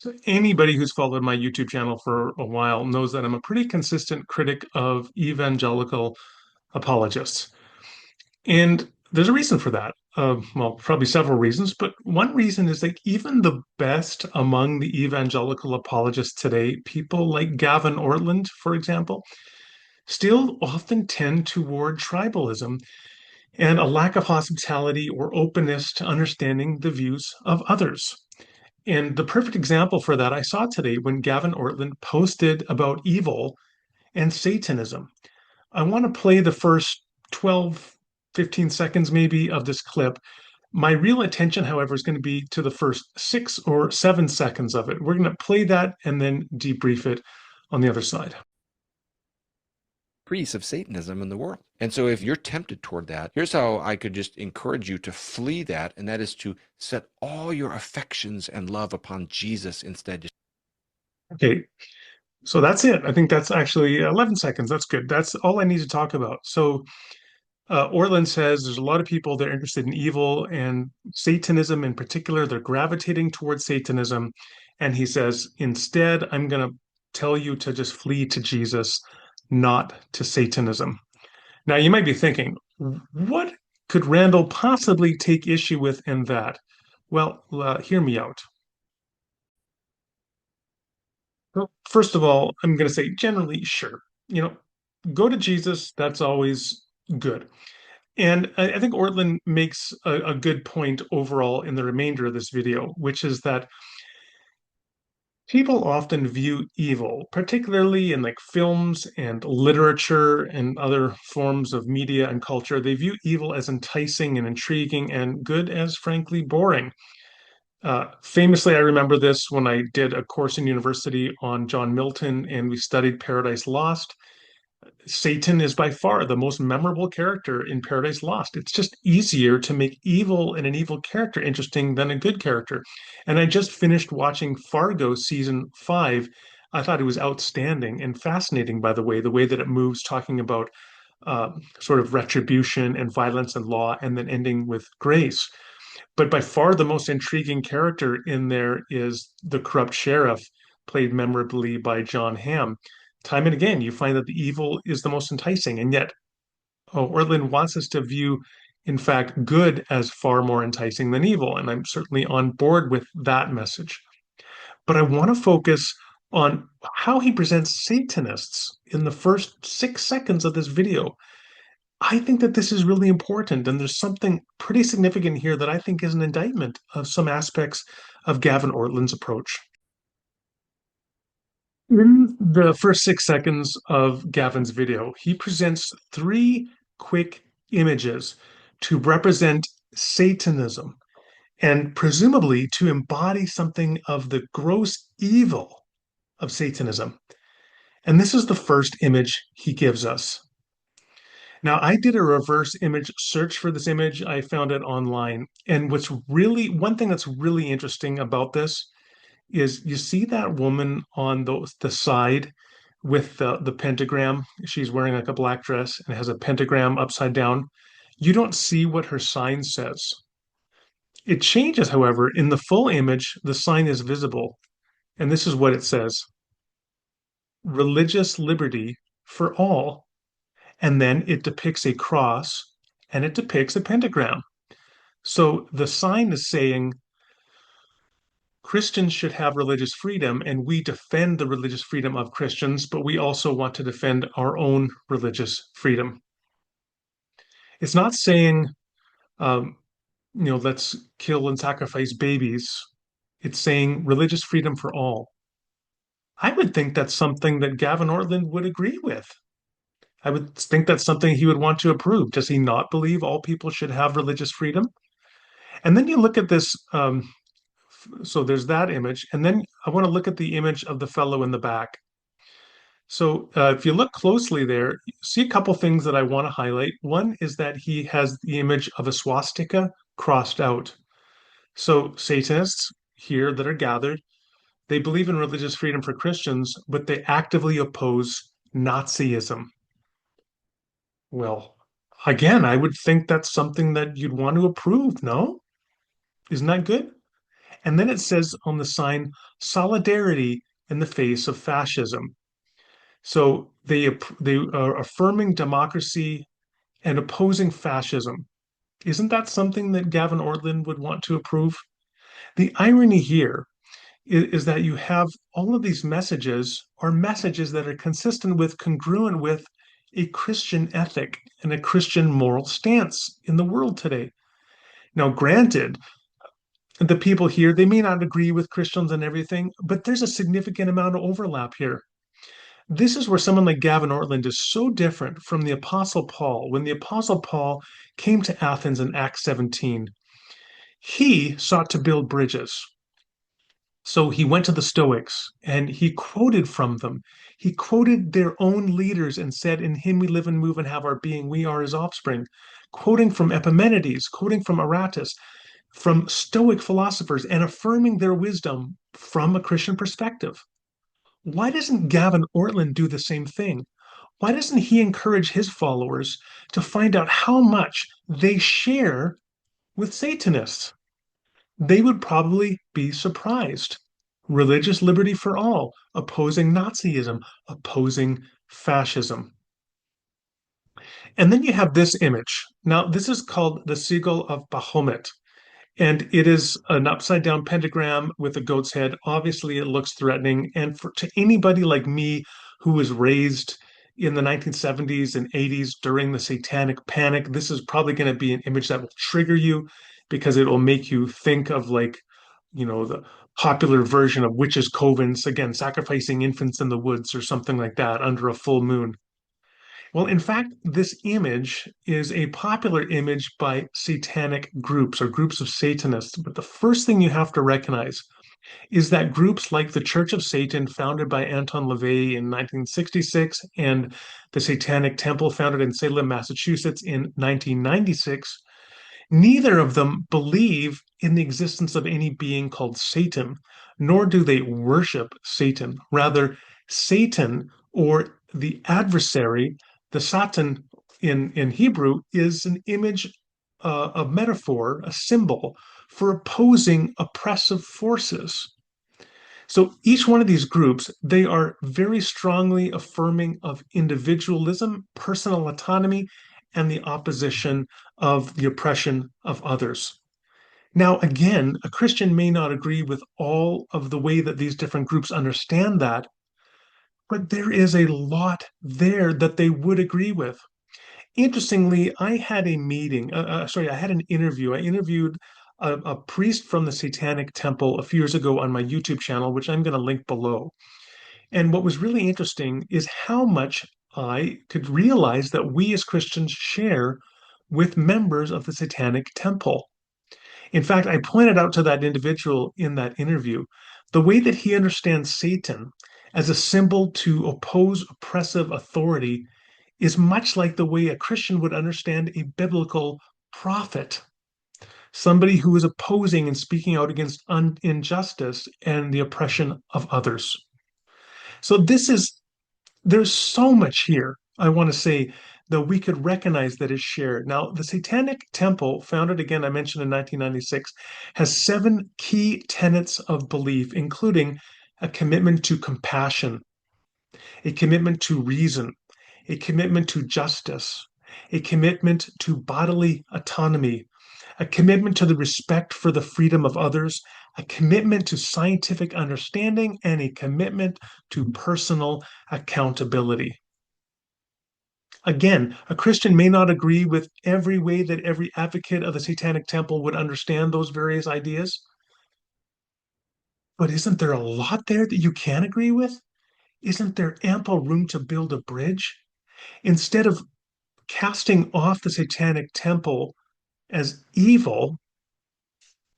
So anybody who's followed my YouTube channel for a while knows that I'm a pretty consistent critic of evangelical apologists. And there's a reason for that. Well, probably several reasons, but one reason is that even the best among the evangelical apologists today, people like Gavin Ortlund, for example, still often tend toward tribalism and a lack of hospitality or openness to understanding the views of others. And the perfect example for that I saw today when Gavin Ortlund posted about evil and Satanism. I want to play the first 12, 15 seconds maybe of this clip. My real attention, however, is going to be to the first 6 or 7 seconds of it. We're going to play that and then debrief it on the other side. Increase of Satanism in the world. And so if you're tempted toward that, here's how I could just encourage you to flee that, and that is to set all your affections and love upon Jesus instead. Okay, so that's it. I think that's actually 11 seconds. That's good. That's all I need to talk about. So Ortlund says there's a lot of people that are interested in evil and Satanism in particular. They're gravitating towards Satanism. And he says, instead, I'm going to tell you to just flee to Jesus, not to Satanism. Now, you might be thinking, what could Randall possibly take issue with in that? Well, hear me out. Well, first of all, I'm going to say generally, sure. You know, go to Jesus. That's always good. And I think Ortlund makes a good point overall in the remainder of this video, which is that people often view evil, particularly in like films and literature and other forms of media and culture, they view evil as enticing and intriguing and good as frankly boring. Famously, I remember this when I did a course in university on John Milton and we studied Paradise Lost. Satan is by far the most memorable character in Paradise Lost. It's just easier to make evil and an evil character interesting than a good character. And I just finished watching Fargo season 5. I thought it was outstanding and fascinating, by the way that it moves, talking about sort of retribution and violence and law, and then ending with grace. But by far the most intriguing character in there is the corrupt sheriff, played memorably by John Hamm. Time and again, you find that the evil is the most enticing, and yet Ortlund wants us to view, in fact, good as far more enticing than evil, and I'm certainly on board with that message. But I want to focus on how he presents Satanists in the first 6 seconds of this video. I think that this is really important, and there's something pretty significant here that I think is an indictment of some aspects of Gavin Ortlund's approach. In the first 6 seconds of Gavin's video, he presents three quick images to represent Satanism and presumably to embody something of the gross evil of Satanism. And this is the first image he gives us. Now, I did a reverse image search for this image. I found it online. And one thing that's really interesting about this is you see that woman on the side with the pentagram. She's wearing like a black dress and has a pentagram upside down. You don't see what her sign says. It changes, however, in the full image, the sign is visible. And this is what it says: religious liberty for all. And then it depicts a cross and it depicts a pentagram. So the sign is saying Christians should have religious freedom, and we defend the religious freedom of Christians, but we also want to defend our own religious freedom. It's not saying, um, let's kill and sacrifice babies. It's saying religious freedom for all. I would think that's something that Gavin Ortlund would agree with. I would think that's something he would want to approve. Does he not believe all people should have religious freedom? And then you look at this. So there's that image. And then I want to look at the image of the fellow in the back. So if you look closely there, you see a couple things that I want to highlight. One is that he has the image of a swastika crossed out. So Satanists here that are gathered, they believe in religious freedom for Christians, but they actively oppose Nazism. Well, again, I would think that's something that you'd want to approve, no? Isn't that good? And then it says on the sign, solidarity in the face of fascism. So they are affirming democracy and opposing fascism. Isn't that something that Gavin Ortlund would want to approve? The irony here is that you have all of these messages are messages that are consistent with, congruent with a Christian ethic and a Christian moral stance in the world today. Now, granted, the people here, they may not agree with Christians and everything, but there's a significant amount of overlap here. This is where someone like Gavin Ortlund is so different from the Apostle Paul. When the Apostle Paul came to Athens in Acts 17, he sought to build bridges. So he went to the Stoics and he quoted from them. He quoted their own leaders and said, in him we live and move and have our being. We are his offspring. Quoting from Epimenides, quoting from Aratus, from Stoic philosophers, and affirming their wisdom from a Christian perspective. Why doesn't Gavin Ortlund do the same thing? Why doesn't he encourage his followers to find out how much they share with Satanists? They would probably be surprised. Religious liberty for all, opposing Nazism, opposing fascism. And then you have this image. Now, this is called the Sigil of Baphomet, and it is an upside down pentagram with a goat's head. Obviously, it looks threatening. And to anybody like me who was raised in the 1970s and 80s during the satanic panic, this is probably going to be an image that will trigger you because it will make you think of, like, the popular version of witches' covens, again, sacrificing infants in the woods or something like that under a full moon. Well, in fact, this image is a popular image by satanic groups or groups of Satanists. But the first thing you have to recognize is that groups like the Church of Satan, founded by Anton LaVey in 1966, and the Satanic Temple, founded in Salem, Massachusetts in 1996, neither of them believe in the existence of any being called Satan, nor do they worship Satan. Rather, Satan, or the adversary, the Satan in Hebrew, is an image, a metaphor, a symbol for opposing oppressive forces. So each one of these groups, they are very strongly affirming of individualism, personal autonomy, and the opposition of the oppression of others. Now, again, a Christian may not agree with all of the way that these different groups understand that, but there is a lot there that they would agree with. Interestingly, I had a meeting, I had an interview. I interviewed a priest from the Satanic Temple a few years ago on my YouTube channel, which I'm going to link below. And what was really interesting is how much I could realize that we as Christians share with members of the Satanic Temple. In fact, I pointed out to that individual in that interview the way that he understands Satan as a symbol to oppose oppressive authority is much like the way a Christian would understand a biblical prophet, somebody who is opposing and speaking out against injustice and the oppression of others. So there's so much here, I want to say, that we could recognize that is shared. Now, the Satanic Temple, founded again, I mentioned in 1996, has 7 key tenets of belief, including a commitment to compassion, a commitment to reason, a commitment to justice, a commitment to bodily autonomy, a commitment to the respect for the freedom of others, a commitment to scientific understanding, and a commitment to personal accountability. Again, a Christian may not agree with every way that every advocate of the Satanic Temple would understand those various ideas, but isn't there a lot there that you can agree with? Isn't there ample room to build a bridge? Instead of casting off the Satanic Temple as evil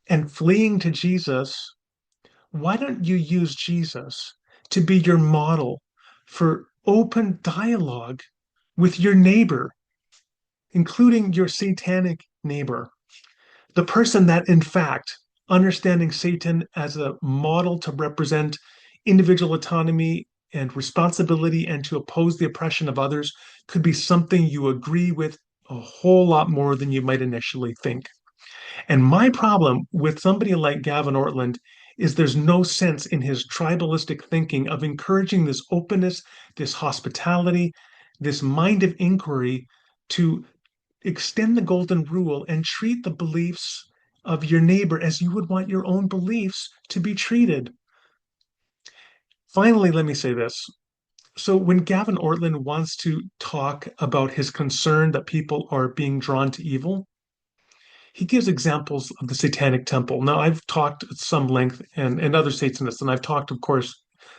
and fleeing to Jesus, why don't you use Jesus to be your model for open dialogue with your neighbor, including your satanic neighbor, the person that, in fact, understanding Satan as a model to represent individual autonomy and responsibility and to oppose the oppression of others could be something you agree with a whole lot more than you might initially think. And my problem with somebody like Gavin Ortlund is there's no sense in his tribalistic thinking of encouraging this openness, this hospitality, this mind of inquiry to extend the golden rule and treat the beliefs of your neighbor as you would want your own beliefs to be treated. Finally, let me say this. So, when Gavin Ortlund wants to talk about his concern that people are being drawn to evil, he gives examples of the Satanic Temple. Now, I've talked at some length and other Satanists, and I've talked, of course,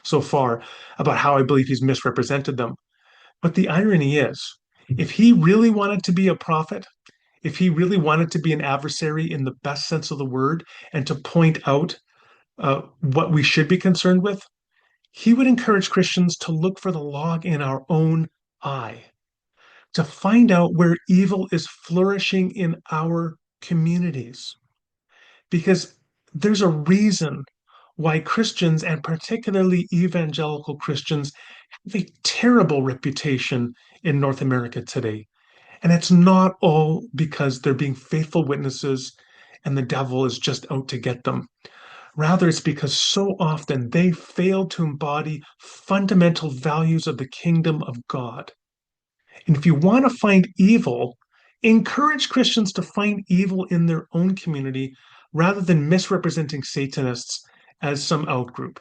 so far about how I believe he's misrepresented them. But the irony is, if he really wanted to be a prophet, if he really wanted to be an adversary in the best sense of the word and to point out what we should be concerned with, he would encourage Christians to look for the log in our own eye, to find out where evil is flourishing in our communities. Because there's a reason why Christians, and particularly evangelical Christians, have a terrible reputation in North America today. And it's not all because they're being faithful witnesses and the devil is just out to get them. Rather, it's because so often they fail to embody fundamental values of the kingdom of God. And if you want to find evil, encourage Christians to find evil in their own community rather than misrepresenting Satanists as some outgroup.